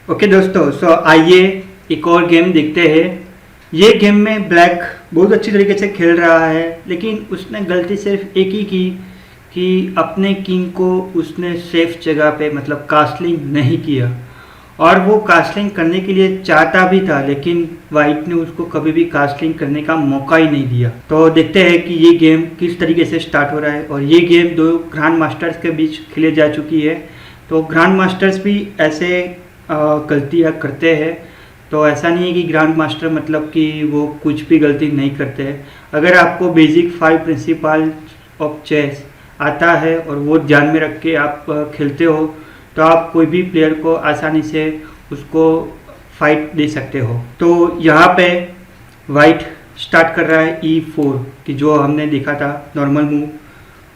Okay दोस्तों, सो आइए एक और गेम देखते हैं। ये गेम में ब्लैक बहुत अच्छी तरीके से खेल रहा है, लेकिन उसने गलती सिर्फ एक ही की कि अपने किंग को उसने सेफ जगह पे मतलब कास्टलिंग नहीं किया। और वो कास्टलिंग करने के लिए चाहता भी था, लेकिन वाइट ने उसको कभी भी कास्टलिंग करने का मौका ही नहीं दिया। तो देखते हैं कि ये गेम किस तरीके से स्टार्ट हो रहा है। और ये गेम दो ग्रैंड मास्टर्स के बीच खेले जा चुकी है। तो ग्रैंड मास्टर्स भी ऐसे गलतियाँ करते हैं। तो ऐसा नहीं है कि ग्रैंड मास्टर मतलब कि वो कुछ भी गलती नहीं करते हैं। अगर आपको बेसिक 5 प्रिंसिपल ऑफ चेस आता है और वो ध्यान में रख के आप खेलते हो, तो आप कोई भी प्लेयर को आसानी से उसको फाइट दे सकते हो। तो यहाँ पे वाइट स्टार्ट कर रहा है E4 कि जो हमने देखा था नॉर्मल मूव,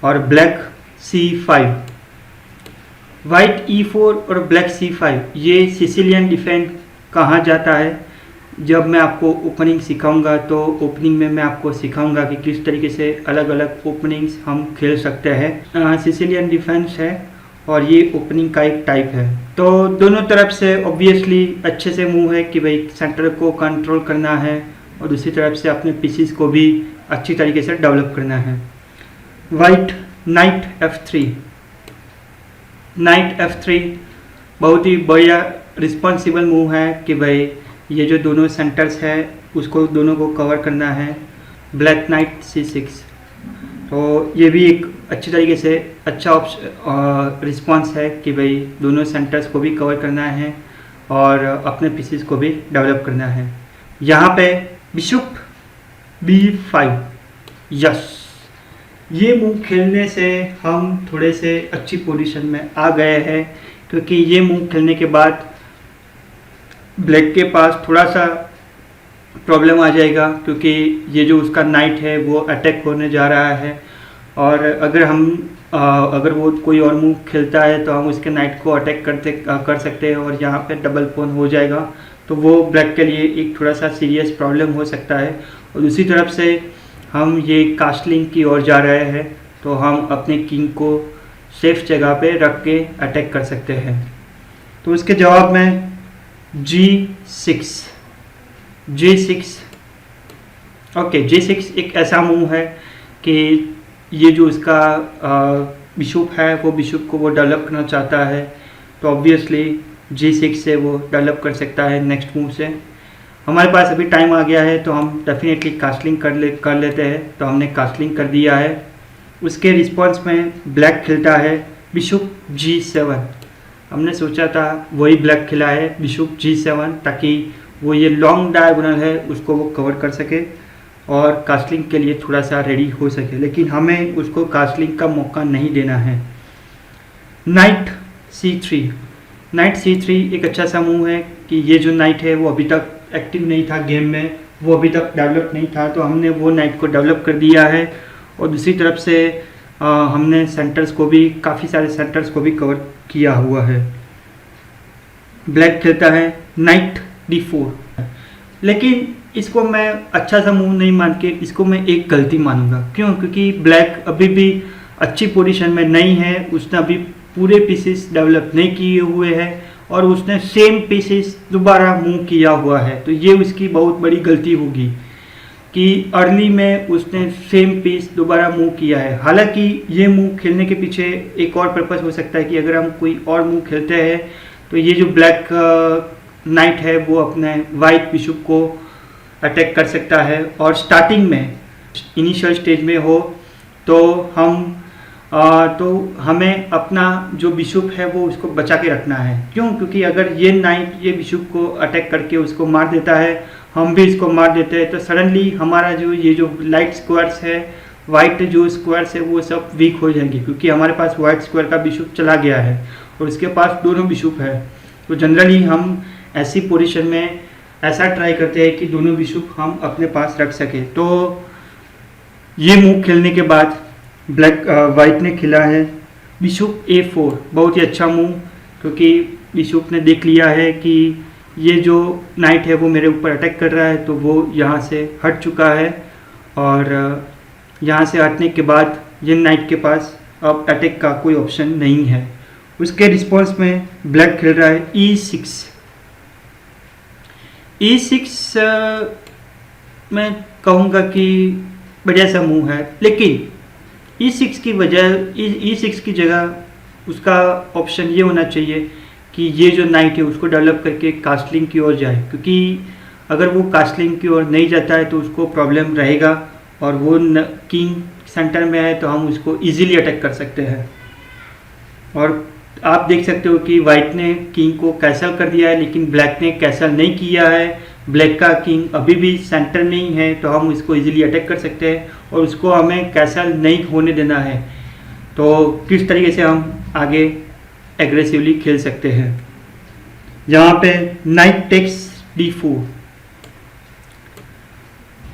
और ब्लैक C5। वाइट E4 और ब्लैक C5 ये सिसिलियन डिफेंस कहा जाता है। जब मैं आपको ओपनिंग सिखाऊंगा तो ओपनिंग में मैं आपको सिखाऊंगा कि किस तरीके से अलग अलग ओपनिंग्स हम खेल सकते हैं। सिसिलियन डिफेंस है और ये ओपनिंग का एक टाइप है। तो दोनों तरफ से ऑब्वियसली अच्छे से मूव है कि भाई सेंटर को कंट्रोल करना है और दूसरी तरफ से अपने पीसीस को भी अच्छी तरीके से डेवलप करना है। White night F3, night F3 बहुत ही बढ़िया रिस्पॉन्सिबल मूव है कि भाई ये जो दोनों सेंटर्स है उसको दोनों को कवर करना है। ब्लैक नाइट C6, तो ये भी एक अच्छी तरीके से अच्छा रिस्पॉन्स है कि भाई दोनों सेंटर्स को भी कवर करना है और अपने पीसेस को भी डेवलप करना है। यहाँ पे बिशप B5, यस, ये मूव खेलने से हम थोड़े से अच्छी पोजीशन में आ गए हैं, क्योंकि ये मूव खेलने के बाद ब्लैक के पास थोड़ा सा प्रॉब्लम आ जाएगा, क्योंकि ये जो उसका नाइट है वो अटैक होने जा रहा है। और अगर वो कोई और मूव खेलता है तो हम उसके नाइट को अटैक कर सकते हैं और यहाँ पे डबल पोन हो जाएगा। तो वो ब्लैक के लिए एक थोड़ा सा सीरियस प्रॉब्लम हो सकता है। और दूसरी तरफ से हम ये कास्टलिंग की ओर जा रहे हैं, तो हम अपने किंग को सेफ जगह पे रख के अटैक कर सकते हैं। तो उसके जवाब में G6, ओके, G6 एक ऐसा मूव है कि ये जो उसका बिशप है वो बिशप को वो डेवलप करना चाहता है, तो ऑब्वियसली G6 से वो डेवलप कर सकता है नेक्स्ट मूव से। हमारे पास अभी टाइम आ गया है तो हम डेफिनेटली कास्टलिंग कर लेते हैं। तो हमने कास्टलिंग कर दिया है। उसके रिस्पॉन्स में ब्लैक खेलता है बिशप G7। हमने सोचा था वही ब्लैक खिला है बिशप G7, ताकि वो ये लॉन्ग डायगोनल है उसको वो कवर कर सके और कास्टलिंग के लिए थोड़ा सा रेडी हो सके, लेकिन हमें उसको कास्टलिंग का मौका नहीं देना है। नाइट C3, नाइट C3 एक अच्छा सा मूव है कि ये जो नाइट है वो अभी तक एक्टिव नहीं था गेम में, वो अभी तक डेवलप नहीं था, तो हमने वो नाइट को डेवलप कर दिया है। और दूसरी तरफ से हमने सेंटर्स को भी, काफ़ी सारे सेंटर्स को भी कवर किया हुआ है। ब्लैक खेलता है नाइट D4, लेकिन इसको मैं अच्छा सा मूव नहीं मान के इसको मैं एक गलती मानूंगा। क्यों? क्योंकि ब्लैक अभी भी अच्छी पोजीशन में नहीं है। उसने अभी पूरे पीसेस डेवलप नहीं किए हुए हैं और उसने सेम पीसेस दोबारा मूव किया हुआ है। तो ये उसकी बहुत बड़ी गलती होगी कि अर्ली में उसने सेम पीस दोबारा मूव किया है। हालांकि ये मूव खेलने के पीछे एक और पर्पस हो सकता है कि अगर हम कोई और मूव खेलते हैं तो ये जो ब्लैक नाइट है वो अपने वाइट बिशप को अटैक कर सकता है। और स्टार्टिंग में इनिशियल स्टेज में हो तो हमें अपना जो बिशप है वो उसको बचा के रखना है। क्यों? क्योंकि अगर ये नाइट ये बिशप को अटैक करके उसको मार देता है, हम भी इसको मार देते हैं, तो सडनली हमारा जो ये जो लाइट स्क्वायर्स है, वाइट जो स्क्वायर्स है वो सब वीक हो जाएंगे, क्योंकि हमारे पास वाइट स्क्वायर का बिशप चला गया है और उसके पास दोनों बिशप है। तो जनरली हम ऐसी पोजीशन में ऐसा ट्राई करते हैं कि दोनों बिशप हम अपने पास रख सके। तो ये मूव खेलने के बाद वाइट ने खेला है बिशप A4, बहुत ही अच्छा मूव, क्योंकि बिशप ने देख लिया है कि ये जो नाइट है वो मेरे ऊपर अटैक कर रहा है, तो वो यहाँ से हट चुका है। और यहाँ से हटने के बाद ये नाइट के पास अब अटैक का कोई ऑप्शन नहीं है। उसके रिस्पॉन्स में ब्लैक खेल रहा है E6, E6 मैं कहूँगा कि बढ़िया सा मूव है, लेकिन E6 की वजह E6 की जगह उसका ऑप्शन ये होना चाहिए कि ये जो नाइट है उसको डेवलप करके कास्टलिंग की ओर जाए, क्योंकि अगर वो कास्टलिंग की ओर नहीं जाता है तो उसको प्रॉब्लम रहेगा, और वो किंग सेंटर में है तो हम उसको इजीली अटैक कर सकते हैं। और आप देख सकते हो कि वाइट ने किंग को कैसल कर दिया है, लेकिन ब्लैक ने कैसल नहीं किया है। ब्लैक का किंग अभी भी सेंटर नहीं है, तो हम इसको इजीली अटैक कर सकते हैं और उसको हमें कैसल नहीं होने देना है। तो किस तरीके से हम आगे एग्रेसिवली खेल सकते हैं, यहाँ पे नाइट टेक्स D4,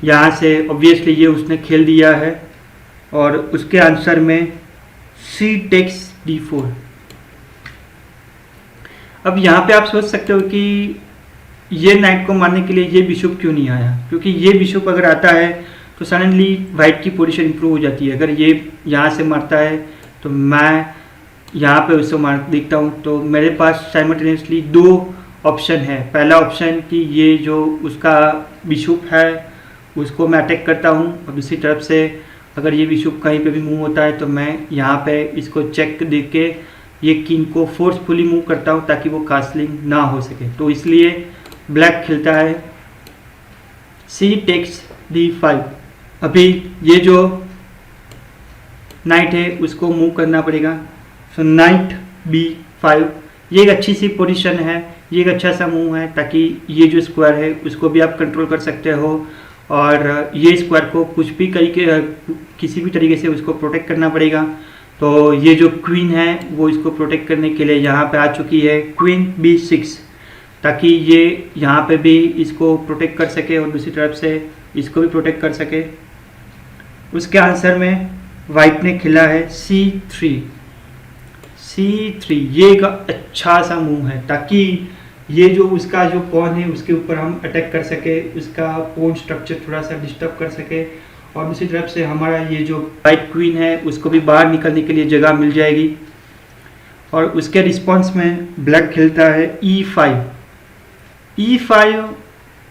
यहाँ से ऑब्वियसली ये उसने खेल दिया है, और उसके आंसर में C टेक्स D4। अब यहाँ पे आप सोच सकते हो कि ये नाइट को मारने के लिए ये बिशप क्यों नहीं आया, क्योंकि ये बिशप अगर आता है तो सडनली वाइट की पोजीशन इंप्रूव हो जाती है। अगर ये यहाँ से मारता है तो मैं यहाँ पे उसको मार देखता हूँ, तो मेरे पास साइमल्टेनियसली दो ऑप्शन है। पहला ऑप्शन कि ये जो उसका बिशप है उसको मैं अटैक करता हूँ, और दूसरी तरफ से अगर ये बिशप कहीं पे भी मूव होता है तो मैं यहाँ पे इसको चेक दे के ये किंग को फोर्सफुली मूव करता हूँ ताकि वो कास्टलिंग ना हो सके। तो इसलिए ब्लैक खेलता है C टेक्स D5। अभी ये जो नाइट है उसको मूव करना पड़ेगा, सो नाइट B5। ये एक अच्छी सी पोजीशन है, ये एक अच्छा सा मूव है ताकि ये जो स्क्वायर है उसको भी आप कंट्रोल कर सकते हो, और ये स्क्वायर को कुछ भी किसी भी तरीके से उसको प्रोटेक्ट करना पड़ेगा। तो ये जो क्वीन है वो इसको प्रोटेक्ट करने के लिए यहाँ पे आ चुकी है क्वीन B6, ताकि ये यहाँ पे भी इसको प्रोटेक्ट कर सके और दूसरी तरफ से इसको भी प्रोटेक्ट कर सके। उसके आंसर में वाइट ने खेला है C3। ये एक अच्छा सा मूव है ताकि ये जो उसका जो पॉन है उसके ऊपर हम अटैक कर सके, उसका पॉन स्ट्रक्चर थोड़ा सा डिस्टर्ब कर सके, और दूसरी तरफ से हमारा ये जो वाइट क्वीन है उसको भी बाहर निकलने के लिए जगह मिल जाएगी। और उसके रिस्पॉन्स में ब्लैक खेलता है E5।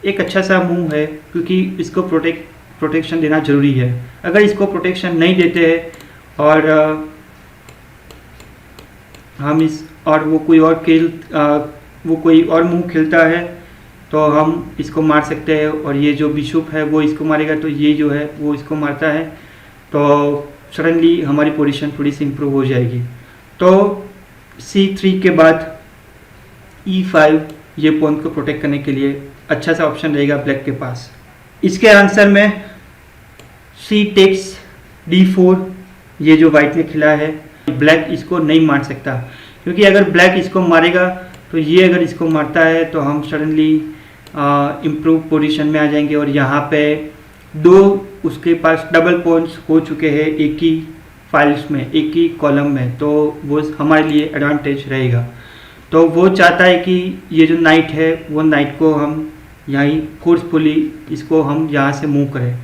एक अच्छा सा मूव है क्योंकि इसको प्रोटेक्शन देना जरूरी है। अगर इसको प्रोटेक्शन नहीं देते हैं और हम वो कोई और मूव खेलता है तो हम इसको मार सकते हैं, और ये जो बिशप है वो इसको मारेगा तो ये जो है वो इसको मारता है, तो सडनली हमारी पोजीशन थोड़ी सी इम्प्रूव हो जाएगी। तो C3 के बाद E5 ये पॉइंट को प्रोटेक्ट करने के लिए अच्छा सा ऑप्शन रहेगा ब्लैक के पास। इसके आंसर में C टेक्स D4 ये जो वाइट ने खिला है, ब्लैक इसको नहीं मार सकता, क्योंकि अगर ब्लैक इसको मारेगा तो ये अगर इसको मारता है तो हम सडनली इम्प्रूव पोजीशन में आ जाएंगे, और यहाँ पे दो उसके पास डबल पॉइंट्स हो चुके हैं एक ही फाइल्स में, एक ही कॉलम में, तो वो हमारे लिए एडवांटेज रहेगा। तो वो चाहता है कि ये जो नाइट है वो नाइट को हम यहीं फोर्सफुली इसको हम यहाँ से मूव करें।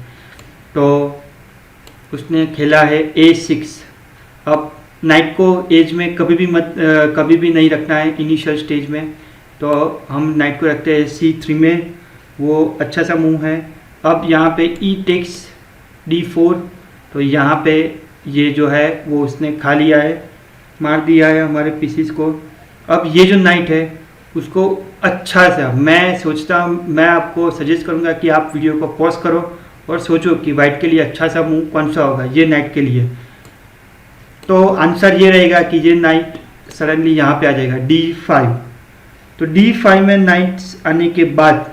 तो उसने खेला है A6। अब नाइट को एज में कभी भी नहीं रखना है इनिशियल स्टेज में, तो हम नाइट को रखते हैं C3 में, वो अच्छा सा मूव है। अब यहाँ पे E टेक्स D4, तो यहाँ पे ये जो है वो उसने खा लिया है, मार दिया है हमारे पीसीस को। अब ये जो नाइट है उसको अच्छा सा मैं आपको सजेस्ट करूँगा कि आप वीडियो को पॉज करो और सोचो कि वाइट के लिए अच्छा सा मूव कौन सा होगा ये नाइट के लिए। तो आंसर ये रहेगा कि ये नाइट सडनली यहाँ पे आ जाएगा D5। तो D5 में नाइट आने के बाद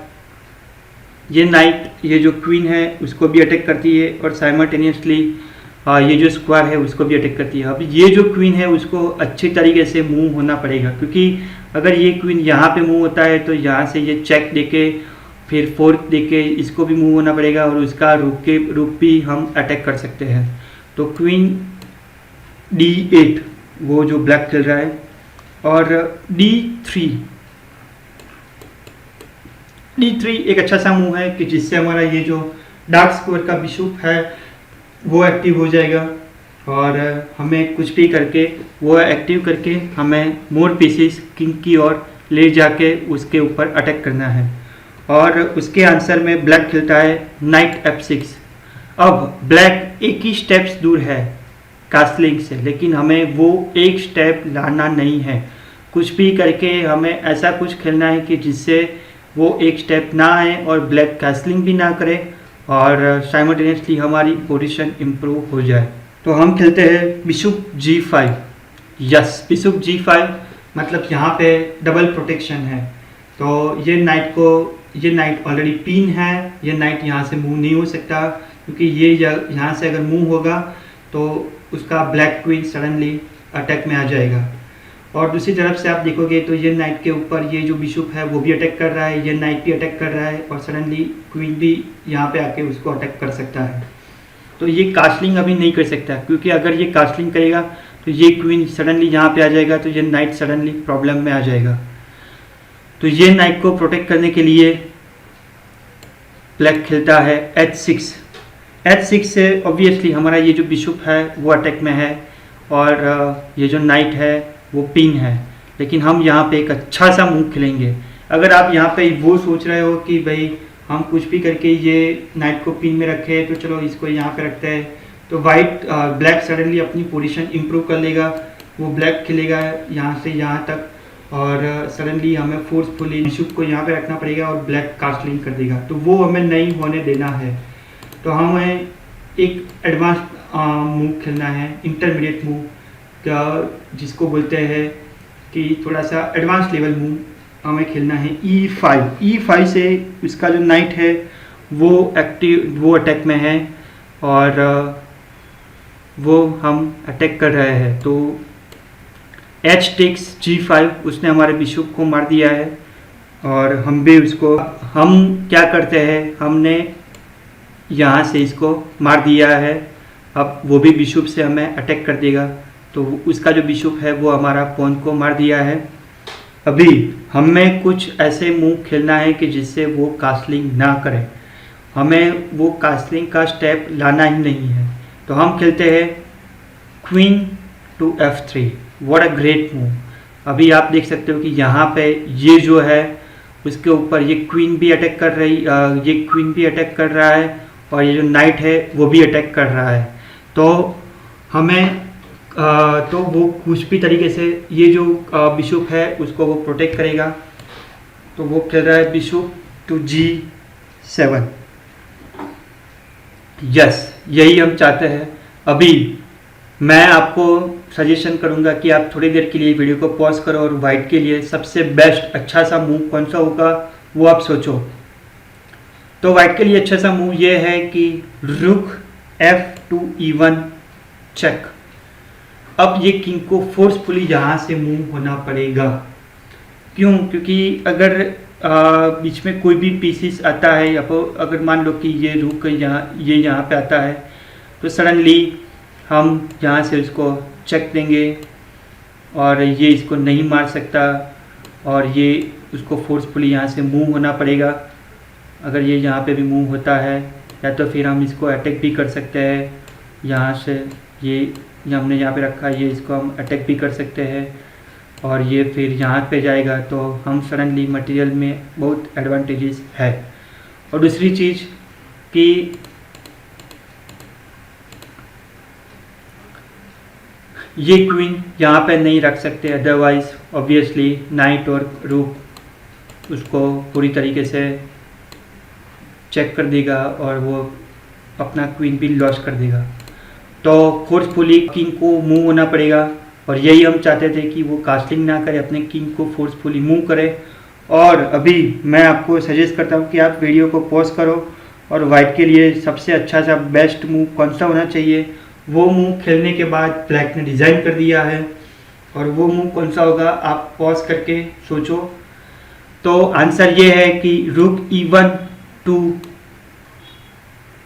ये नाइट ये जो क्वीन है उसको भी अटैक करती है, और साइमल्टेनियसली ये जो स्क्वायर है उसको भी अटैक करती है। अब ये जो क्वीन है उसको अच्छी तरीके से मूव होना पड़ेगा, क्योंकि अगर ये क्वीन यहाँ पे मूव होता है तो यहाँ से ये चेक देके फिर फोर्क देके इसको भी मूव होना पड़ेगा, और उसका रुक भी हम अटैक कर सकते हैं। तो क्वीन D8 वो जो ब्लैक खेल रहा है, और D3 एक अच्छा सा मूव है कि जिससे हमारा ये जो डार्क स्क्वायर का बिशप है वो एक्टिव हो जाएगा, और हमें कुछ भी करके वो एक्टिव करके हमें मोर पीसेस किंग की ओर ले जाके उसके ऊपर अटैक करना है। और उसके आंसर में ब्लैक खेलता है नाइट F6। अब ब्लैक एक ही स्टेप्स दूर है कास्लिंग से, लेकिन हमें वो एक स्टेप लाना नहीं है। कुछ भी करके हमें ऐसा कुछ खेलना है कि जिससे वो एक स्टेप ना आए और ब्लैक कास्लिंग भी ना करे और साइमल्टेनियसली हमारी पोजीशन इम्प्रूव हो जाए। तो हम खेलते हैं bishop G5। Yes, bishop G5 मतलब यहाँ पे डबल प्रोटेक्शन है। तो ये नाइट ऑलरेडी पिन है, ये नाइट यहाँ से मूव नहीं हो सकता, क्योंकि ये यहाँ से अगर मूव होगा तो उसका ब्लैक क्वीन सडनली अटैक में आ जाएगा। और दूसरी तरफ से आप देखोगे तो ये नाइट के ऊपर ये जो बिशप है वो भी अटैक कर रहा है, ये नाइट भी अटैक कर रहा है और सडनली क्वीन भी यहाँ पे आके उसको अटैक कर सकता है। तो ये कास्लिंग अभी नहीं कर सकता, क्योंकि अगर ये कास्लिंग करेगा तो ये क्वीन सडनली यहाँ पे आ जाएगा, तो ये नाइट सडनली प्रॉब्लम में आ जाएगा। तो ये नाइट को प्रोटेक्ट करने के लिए ब्लैक खेलता है H6। H6 से ऑब्वियसली हमारा ये जो बिशप है वो अटैक में है और ये जो नाइट है वो पिन है, लेकिन हम यहाँ पे एक अच्छा सा मूव खेलेंगे। अगर आप यहाँ पे वो सोच रहे हो कि भाई हम कुछ भी करके ये नाइट को पिन में रखे तो चलो इसको यहाँ पे रखते हैं, तो ब्लैक सडनली अपनी पोजीशन इम्प्रूव कर लेगा। वो ब्लैक खेलेगा यहाँ से यहाँ तक और सडनली हमें फोर्सफुली बिशप को यहाँ पे रखना पड़ेगा और ब्लैक कास्लिंग कर देगा, तो वो हमें नहीं होने देना है। तो हमें एक एडवांस मूव खेलना है, इंटरमीडिएट मूव जिसको बोलते हैं कि थोड़ा सा एडवांस लेवल मूव हमें खेलना है E5। E5 से इसका जो नाइट है वो अटैक में है और वो हम अटैक कर रहे हैं। तो H takes G5, उसने हमारे बिशप को मार दिया है और हम भी उसको, हम क्या करते हैं, हमने यहाँ से इसको मार दिया है। अब वो भी बिशप से हमें अटैक कर देगा, तो उसका जो बिशप है वो हमारा पॉन को मार दिया है। अभी हमें कुछ ऐसे मूव खेलना है कि जिससे वो कास्लिंग ना करे, हमें वो कास्लिंग का स्टेप लाना ही नहीं है। तो हम खेलते हैं queen to F3। What a great move. अभी आप देख सकते हो कि यहाँ पे ये जो है उसके ऊपर ये क्वीन भी अटैक कर रहा है और ये जो नाइट है वो भी अटैक कर रहा है। तो हमें तो वो कुछ भी तरीके से ये जो बिशप है उसको वो प्रोटेक्ट करेगा। तो वो खेल रहा है बिशप टू G7। यस, यही हम चाहते हैं। अभी मैं आपको सजेशन करूंगा कि आप थोड़ी देर के लिए वीडियो को पॉज करो और वाइट के लिए सबसे बेस्ट अच्छा सा मूव कौन सा होगा वो आप सोचो। तो वाइट के लिए अच्छा सा मूव ये है कि रुक F2 E1 चेक। अब ये किंग को फोर्सफुली यहाँ से मूव होना पड़ेगा। क्यों? क्योंकि अगर बीच में कोई भी पीसीस आता है या तो अगर मान लो कि ये रुक यहाँ पे आता है तो सडनली हम यहाँ से उसको चेक देंगे और ये इसको नहीं मार सकता और ये उसको फोर्सफुली यहाँ से मूव होना पड़ेगा। अगर ये यहाँ पे भी मूव होता है या तो फिर हम इसको अटैक भी कर सकते हैं यहाँ से, ये हमने यहाँ पे रखा है, ये इसको हम अटैक भी कर सकते हैं और ये फिर यहाँ पे जाएगा तो हम सडनली मटेरियल में बहुत एडवांटेजेस है। और दूसरी चीज़ कि ये क्वीन यहाँ पे नहीं रख सकते, अदरवाइज ऑब्वियसली नाइट और रूक उसको पूरी तरीके से चेक कर देगा और वो अपना क्वीन भी लॉस कर देगा। तो फोर्सफुली किंग को मूव होना पड़ेगा और यही हम चाहते थे कि वो कास्टिंग ना करे, अपने किंग को फोर्सफुली मूव करे। और अभी मैं आपको सजेस्ट करता हूँ कि आप वीडियो को पॉज करो और वाइट के लिए सबसे अच्छा सा बेस्ट मूव कौन सा होना चाहिए वो मूव खेलने के बाद ब्लैक ने डिज़ाइन कर दिया है और वो मूव कौन सा होगा आप पॉज करके सोचो। तो आंसर ये है कि रुक E1 टू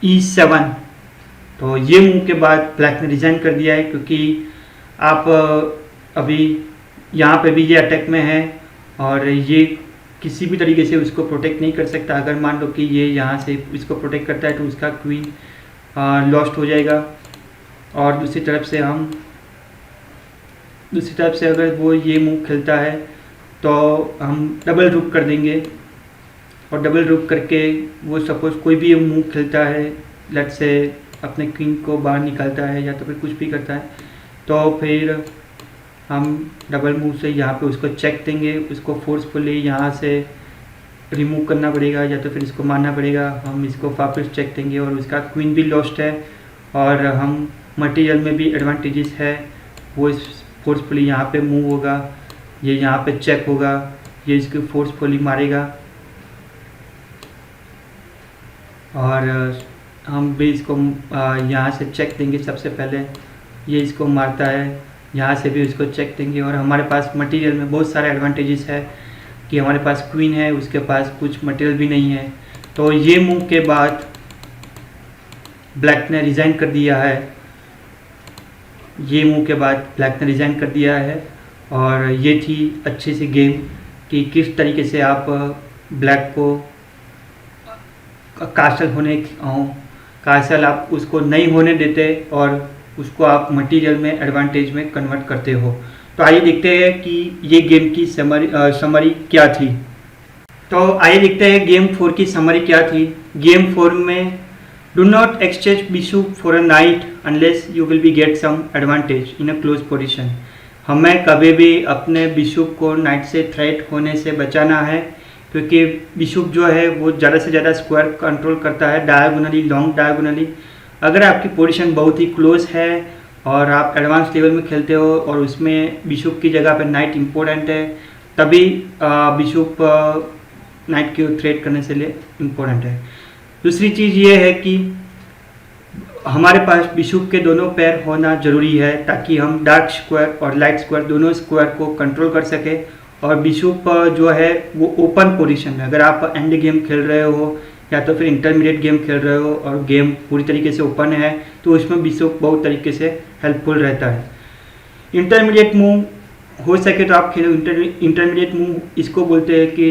E7। तो ये मूव के बाद ब्लैक ने डिज़ाइन कर दिया है, क्योंकि आप अभी यहाँ पे भी ये अटैक में है और ये किसी भी तरीके से उसको प्रोटेक्ट नहीं कर सकता। अगर मान लो कि ये यहाँ से इसको प्रोटेक्ट करता है तो उसका क्वीन लॉस्ट हो जाएगा। और दूसरी तरफ से अगर वो ये मूव खेलता है तो हम डबल रुक कर देंगे और डबल रूक करके वो सपोज कोई भी मूव खेलता है, लेट्स से अपने क्वीन को बाहर निकालता है या तो फिर कुछ भी करता है, तो फिर हम डबल मूव से यहाँ पे उसको चेक देंगे, उसको फोर्सफुली यहाँ से रिमूव करना पड़ेगा या तो फिर इसको मारना पड़ेगा। हम इसको वापस चेक देंगे और उसका क्वीन भी लॉस्ट है और हम मटेरियल में भी एडवांटेजेस है, वो इस फोर्सफुली यहाँ पे मूव होगा, ये यहाँ पे चेक होगा, ये इसको फोर्सफुली मारेगा और हम भी इसको यहाँ से चेक देंगे। सबसे पहले ये इसको मारता है, यहाँ से भी इसको चेक देंगे और हमारे पास मटेरियल में बहुत सारे एडवांटेजेस है कि हमारे पास क्वीन है, उसके पास कुछ मटेरियल भी नहीं है। तो ये मूव के बाद ब्लैक ने रिज़ाइन कर दिया है, ये मूव के बाद ब्लैक ने रिज़ाइन कर दिया है और ये थी अच्छी सी गेम कि किस तरीके से आप ब्लैक को कासल आप उसको नहीं होने देते और उसको आप मटेरियल में एडवांटेज में कन्वर्ट करते हो। तो आइए देखते हैं कि ये गेम की समरी क्या थी। तो आइए देखते हैं गेम 4 की समरी क्या थी। गेम 4 में do not exchange bishop for a knight unless you will be get some advantage in a close position. हमें कभी भी अपने बिशप को नाइट से थ्रेट होने से बचाना है, क्योंकि बिशप जो है वो ज़्यादा से ज़्यादा स्क्वायर कंट्रोल करता है, डायगोनली, लॉन्ग डायगोनली। अगर आपकी पोजीशन बहुत ही क्लोज है और आप एडवांस लेवल में खेलते हो और उसमें बिशप की जगह पे नाइट इम्पोर्टेंट है, तभी बिशप नाइट की थ्रेट करने से लिए इम्पोर्टेंट है। दूसरी चीज़ ये है कि हमारे पास बिशप के दोनों पैर होना ज़रूरी है ताकि हम डार्क स्क्वायर और लाइट स्क्वायर दोनों स्क्वायर को कंट्रोल कर सके। और बिशप जो है वो ओपन पोजीशन में, अगर आप एंड गेम खेल रहे हो या तो फिर इंटरमीडिएट गेम खेल रहे हो और गेम पूरी तरीके से ओपन है, तो उसमें बिशप बहुत तरीके से हेल्पफुल रहता है। इंटरमीडिएट मूव हो सके तो आप खेलो। इंटरमीडिएट मूव इसको बोलते हैं कि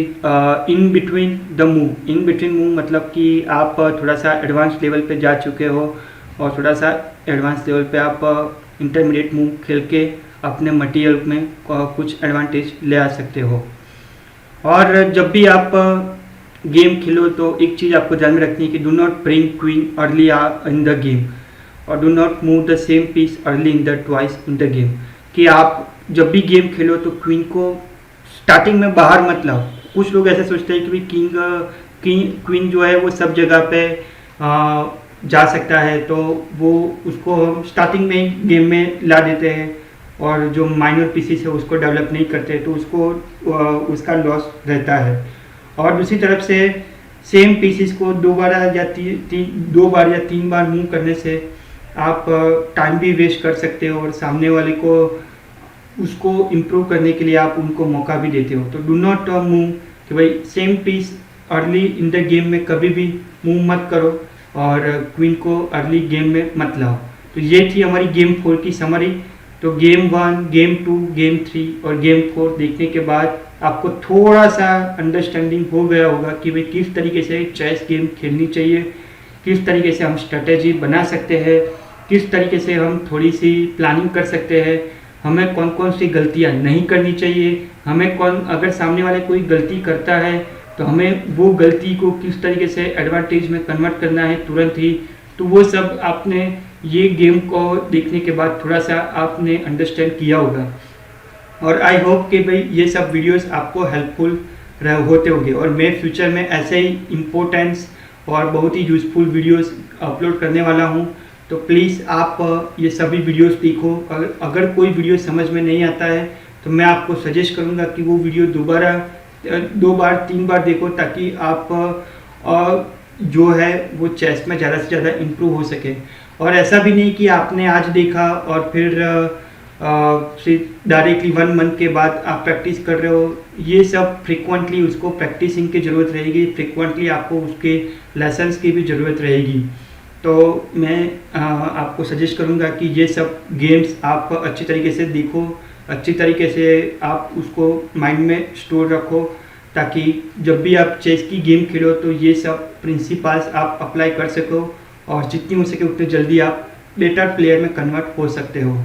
in between the move. In between move मतलब कि आप थोड़ा सा एडवांस लेवल पे जा चुके हो और थोड़ा सा एडवांस लेवल पे आप इंटरमीडिएट मूव खेल के अपने मटेरियल में कुछ एडवांटेज ले आ सकते हो। और जब भी आप गेम खेलो तो एक चीज़ आपको ध्यान में रखनी है कि do not bring queen early in the game और do not move the same piece early in the twice in the game. कि आप जब भी गेम खेलो तो क्वीन को स्टार्टिंग में बाहर मत लाओ। कुछ लोग ऐसे सोचते हैं कि भाई क्वीन जो है वो सब जगह पे जा सकता है, तो वो उसको हम स्टार्टिंग में गेम में ला देते हैं और जो माइनर पीसीस है उसको डेवलप नहीं करते, तो उसको उसका लॉस रहता है। और दूसरी तरफ से सेम पीसीस को दो बार या तीन बार मूव करने से आप टाइम भी वेस्ट कर सकते हो और सामने वाले को उसको इम्प्रूव करने के लिए आप उनको मौका भी देते हो। तो डू नॉट मूव कि भाई same piece early in the game में कभी भी मूव मत करो और क्वीन को अर्ली गेम में मत लाओ। तो ये थी हमारी गेम 4 की समरी। तो गेम 1, गेम 2, गेम 3 और गेम 4 देखने के बाद आपको थोड़ा सा अंडरस्टैंडिंग हो गया होगा कि भाई किस तरीके से चेस गेम खेलनी चाहिए, किस तरीके से हम स्ट्रेटेजी बना सकते हैं, किस तरीके से हम थोड़ी सी प्लानिंग कर सकते हैं, हमें कौन कौन सी गलतियां नहीं करनी चाहिए, हमें अगर सामने वाले कोई गलती करता है तो हमें वो गलती को किस तरीके से एडवांटेज में कन्वर्ट करना है तुरंत ही। तो वो सब आपने ये गेम को देखने के बाद थोड़ा सा आपने अंडरस्टैंड किया होगा। और आई होप कि भाई ये सब वीडियोस आपको हेल्पफुल होते होंगे और मैं फ्यूचर में ऐसे ही इम्पोर्टेंस और बहुत ही यूज़फुल वीडियोस अपलोड करने वाला हूँ। तो प्लीज़ आप ये सभी वीडियोस देखो। अगर कोई वीडियो समझ में नहीं आता है तो मैं आपको सजेस्ट करूँगा कि वो वीडियो दो बार 3 बार देखो, ताकि आप जो है वो चेस में ज़्यादा से ज़्यादा इम्प्रूव हो सके। और ऐसा भी नहीं कि आपने आज देखा और फिर डायरेक्टली 1 मंथ के बाद आप प्रैक्टिस कर रहे हो। ये सब फ्रिक्वेंटली उसको प्रैक्टिसिंग की ज़रूरत रहेगी, फ्रिक्वेंटली आपको उसके लेसन्स की भी ज़रूरत रहेगी। तो मैं आपको सजेस्ट करूँगा कि ये सब गेम्स आप अच्छी तरीके से देखो, अच्छी तरीके से आप उसको माइंड में स्टोर रखो, ताकि जब भी आप चेस की गेम खेलो तो ये सब प्रिंसिपल्स आप अप्लाई कर सको और जितनी हो सके उतनी जल्दी आप बेटर प्लेयर में कन्वर्ट हो सकते हो।